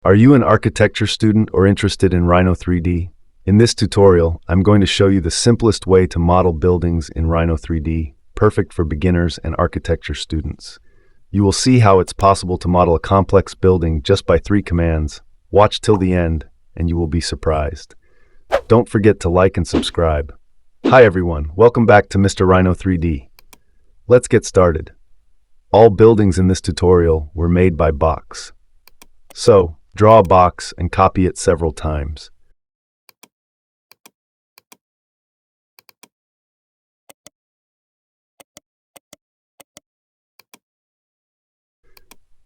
Are you an architecture student or interested in Rhino 3D? In this tutorial, I'm going to show you the simplest way to model buildings in Rhino 3D, perfect for beginners and architecture students. You will see how it's possible to model a complex building just by 3 commands. Watch till the end, and you will be surprised. Don't forget to like and subscribe. Hi everyone, welcome back to Mr. Rhino 3D. Let's get started. All buildings in this tutorial were made by Box. So, draw a box and copy it several times.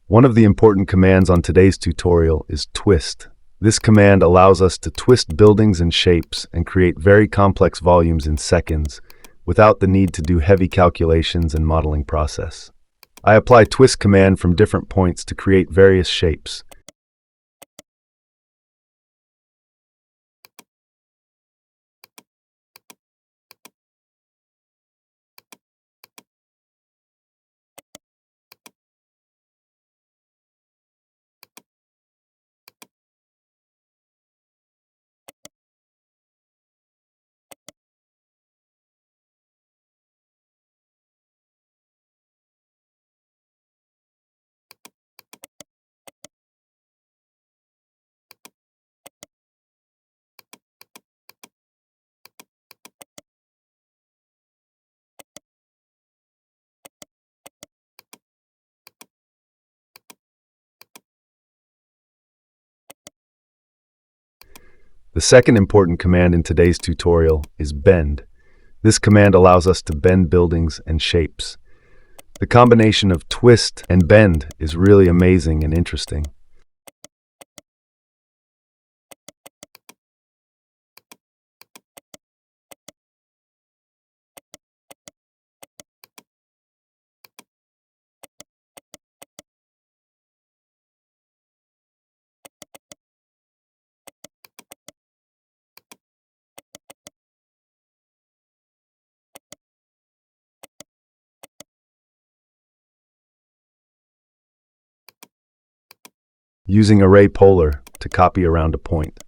One of the important commands on today's tutorial is twist. This command allows us to twist buildings and shapes and create very complex volumes in seconds without the need to do heavy calculations and modeling process. I apply twist command from different points to create various shapes. The second important command in today's tutorial is bend. This command allows us to bend buildings and shapes. The combination of twist and bend is really amazing and interesting. Using array polar to copy around a point.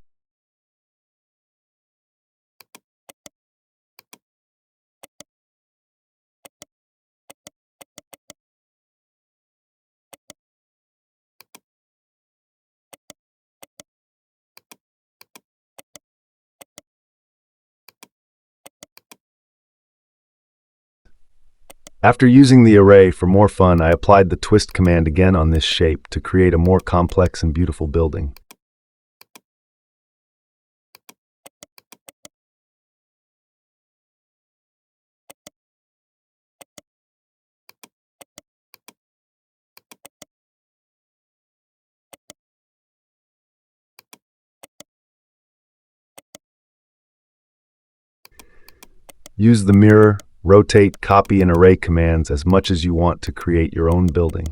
After using the array for more fun, I applied the twist command again on this shape to create a more complex and beautiful building. Use the mirror, rotate, copy, and array commands as much as you want to create your own building.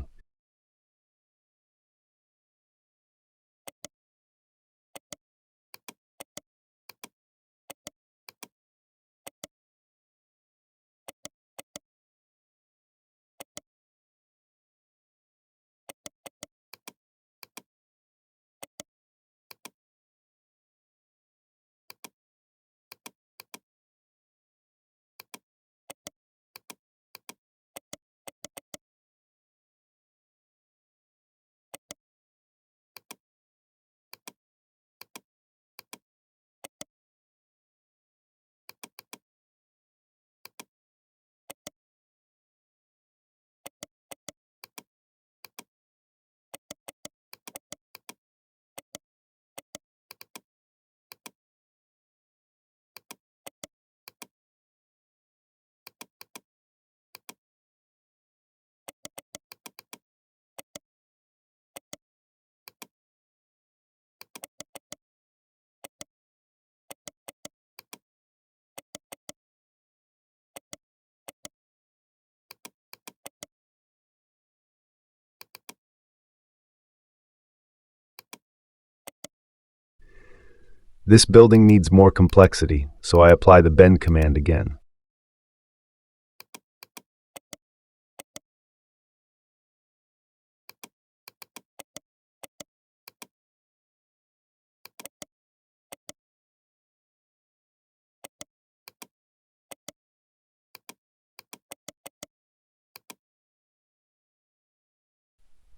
This building needs more complexity, so I apply the bend command again.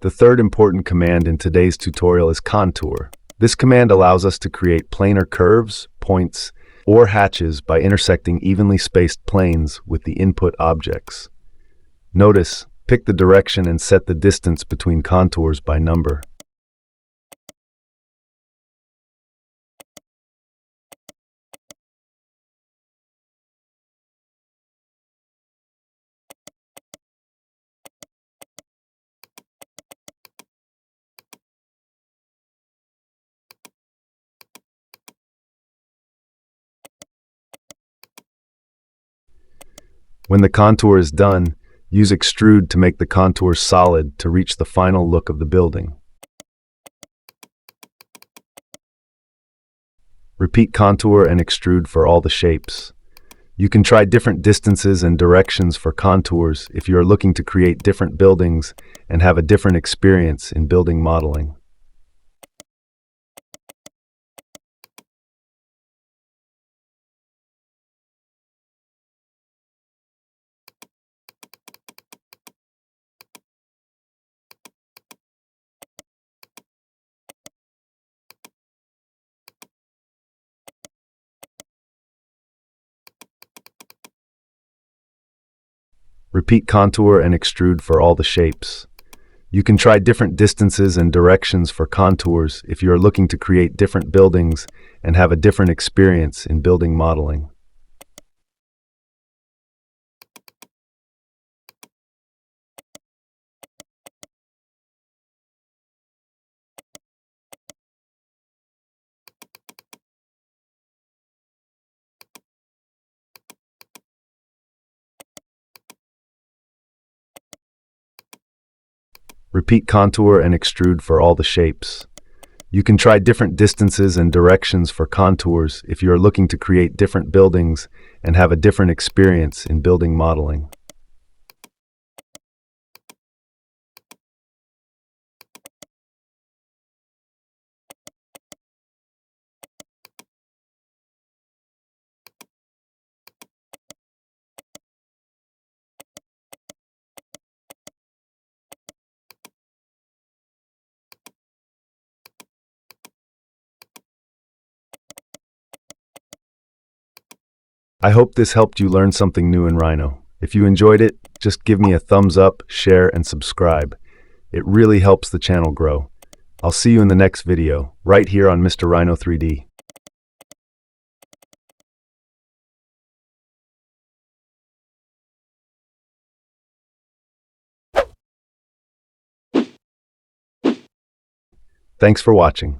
The third important command in today's tutorial is contour. This command allows us to create planar curves, points, or hatches by intersecting evenly spaced planes with the input objects. Notice, pick the direction and set the distance between contours by number. When the contour is done, use Extrude to make the contours solid to reach the final look of the building. Repeat contour and extrude for all the shapes. You can try different distances and directions for contours if you are looking to create different buildings and have a different experience in building modeling. Repeat contour and extrude for all the shapes. You can try different distances and directions for contours if you are looking to create different buildings and have a different experience in building modeling. Repeat contour and extrude for all the shapes. You can try different distances and directions for contours if you are looking to create different buildings and have a different experience in building modeling. I hope this helped you learn something new in Rhino. If you enjoyed it, just give me a thumbs up, share, and subscribe. It really helps the channel grow. I'll see you in the next video, right here on Mr. Rhino 3D. Thanks for watching.